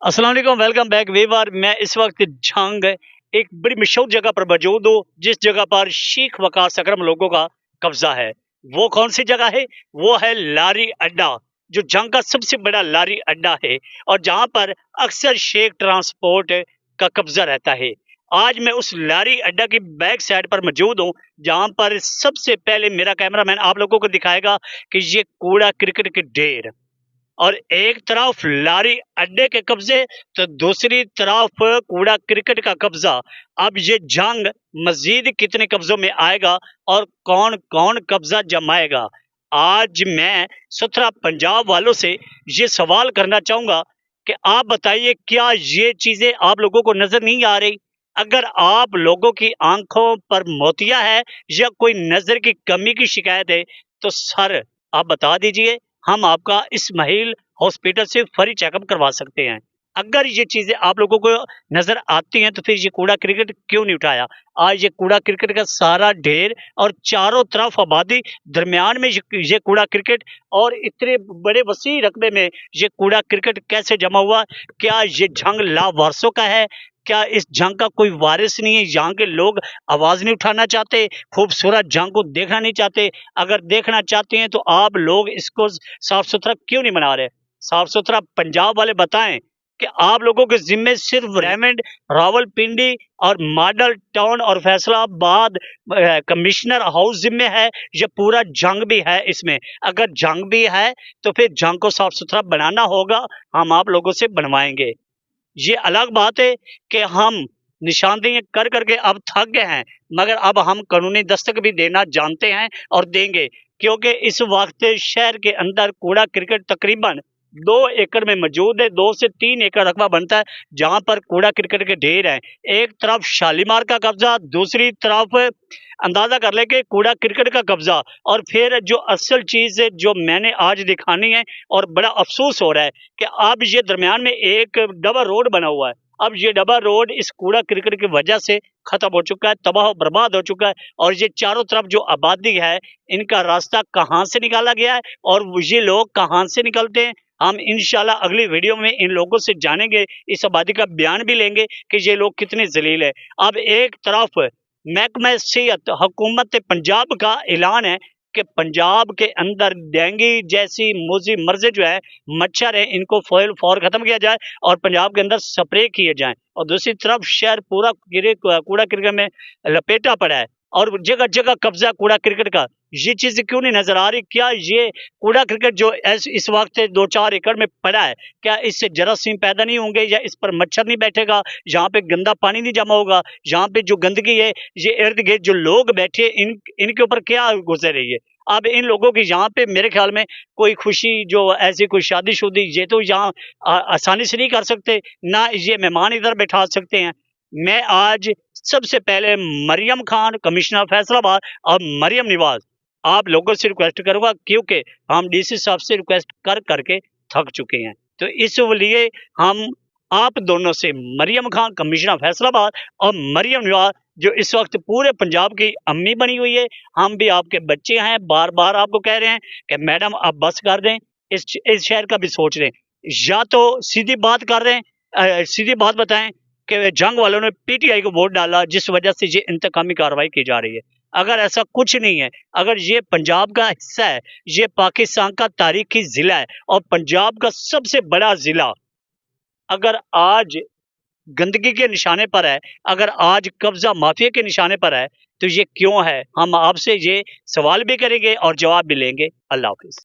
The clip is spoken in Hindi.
अस्सलाम वालेकुम, वेलकम बैक वीवर। मैं इस वक्त जंग एक बड़ी मशहूर जगह पर मौजूद हूँ, जिस जगह पर शीख वकास अकरम लोगों का कब्जा है। वो कौन सी जगह है? वो है लारी अड्डा, जो जंग का सबसे बड़ा लारी अड्डा है और जहां पर अक्सर शेख ट्रांसपोर्ट का कब्जा रहता है। आज मैं उस लारी अड्डा की बैक साइड पर मौजूद हूँ, जहां पर सबसे पहले मेरा कैमरामैन आप लोगों को दिखाएगा कि ये कूड़ा क्रिकेट के ढेर, और एक तरफ लारी अड्डे के कब्जे तो दूसरी तरफ कूड़ा क्रिकेट का कब्जा। अब ये जंग मजीद कितने कब्जों में आएगा और कौन कौन कब्जा जमाएगा? आज मैं सुथरा पंजाब वालों से ये सवाल करना चाहूंगा कि आप बताइए, क्या ये चीजें आप लोगों को नजर नहीं आ रही? अगर आप लोगों की आंखों पर मोतिया है या कोई नजर की कमी की शिकायत है, तो सर आप बता दीजिए, हम आपका इस्माइल हॉस्पिटल से फ्री चेकअप करवा सकते हैं। अगर ये चीजें आप लोगों को नजर आती हैं तो फिर ये कूड़ा क्रिकेट क्यों नहीं उठाया? आज ये कूड़ा क्रिकेट का सारा ढेर और चारों तरफ आबादी, दरमियान में ये कूड़ा क्रिकेट, और इतने बड़े वसी रकबे में ये कूड़ा क्रिकेट कैसे जमा हुआ? क्या ये जंग लावारसों का है? क्या इस जंग का कोई वारिस नहीं है? यहाँ के लोग आवाज नहीं उठाना चाहते? खूबसूरत जंग को देखना नहीं चाहते? अगर देखना चाहते हैं तो आप लोग इसको साफ सुथरा क्यों नहीं बना रहे? साफ सुथरा पंजाब वाले बताएं कि आप लोगों के जिम्मे सिर्फ रेमंड, रावलपिंडी और मॉडल टाउन और फैसलाबाद कमिश्नर हाउस जिम्मे है, ये पूरा जंग भी है इसमें? अगर जंग भी है तो फिर जंग को साफ सुथरा बनाना होगा, हम आप लोगों से बनवाएंगे। ये अलग बात है कि हम निशानदेही कर करके अब थक गए हैं, मगर अब हम कानूनी दस्तक भी देना जानते हैं और देंगे, क्योंकि इस वक्त शहर के अंदर कूड़ा क्रिकेट तकरीबन 2 एकड़ में मौजूद है। 2 से 3 एकड़ रकबा बनता है जहां पर कूड़ा क्रिकेट के ढेर हैं। एक तरफ शालीमार का कब्जा, दूसरी तरफ अंदाजा कर ले कि कूड़ा क्रिकेट का कब्जा। और फिर जो असल चीज है जो मैंने आज दिखानी है, और बड़ा अफसोस हो रहा है कि अब ये दरमियान में एक डबल रोड बना हुआ है। अब ये डबल रोड इस कूड़ा क्रिकेट की वजह से खत्म हो चुका है, तबाह बर्बाद हो चुका है। और ये चारों तरफ जो आबादी है, इनका रास्ता कहाँ से निकाला गया है और ये लोग कहाँ से निकलते हैं? हम इंशाल्लाह अगली वीडियो में इन लोगों से जानेंगे, इस आबादी का बयान भी लेंगे कि ये लोग कितने जलील है। अब एक तरफ महकमा सेहत हुकूमत पंजाब का ऐलान है कि पंजाब के अंदर डेंगू जैसी मोजी मर्जे जो है, मच्छर है, इनको फौर खत्म किया जाए और पंजाब के अंदर स्प्रे किए जाएं। और दूसरी तरफ शहर पूरा कूड़ा क्रिकेट में लपेटा पड़ा है और जगह जगह कब्जा कूड़ा क्रिकेट का। ये चीज क्यों नहीं नजर आ रही? क्या ये कूड़ा क्रिकेट जो इस वक्त 2-4 एकड़ में पड़ा है, क्या इससे जरासीम पैदा नहीं होंगे या इस पर मच्छर नहीं बैठेगा? यहाँ पे गंदा पानी नहीं जमा होगा? यहाँ पे जो गंदगी है, ये इर्द गिर्द जो लोग बैठे, इनके ऊपर क्या गुजर रही है? अब इन लोगों की यहाँ पे मेरे ख्याल में कोई खुशी, जो ऐसी कोई शादी शुदी, ये तो यहाँ आसानी से नहीं कर सकते, ना ये मेहमान इधर बैठा सकते हैं। मैं आज सबसे पहले मरियम खान कमिश्नर फैसलाबाद और मरियम निवाज आप लोगों से रिक्वेस्ट करूंगा, क्योंकि हम डीसी साहब से रिक्वेस्ट कर करके थक चुके हैं। तो इसलिए हम आप दोनों से, मरियम खान कमिश्नर फैसलाबाद और मरियम निवाज जो इस वक्त पूरे पंजाब की अम्मी बनी हुई है, हम भी आपके बच्चे हैं, बार बार आपको कह रहे हैं कि मैडम आप बस कर दें, इस शहर का भी सोच रहे हैं। या तो सीधी बात कर रहे हैं, सीधी बात बताएं कि जंग वालों ने पीटीआई को वोट डाला जिस वजह से ये इंतकामी कार्रवाई की जा रही है। अगर ऐसा कुछ नहीं है, अगर ये पंजाब का हिस्सा है, ये पाकिस्तान का तारीखी जिला है और पंजाब का सबसे बड़ा जिला अगर आज गंदगी के निशाने पर है, अगर आज कब्जा माफिया के निशाने पर है, तो ये क्यों है? हम आपसे ये सवाल भी करेंगे और जवाब भी लेंगे। अल्लाह हाफिज।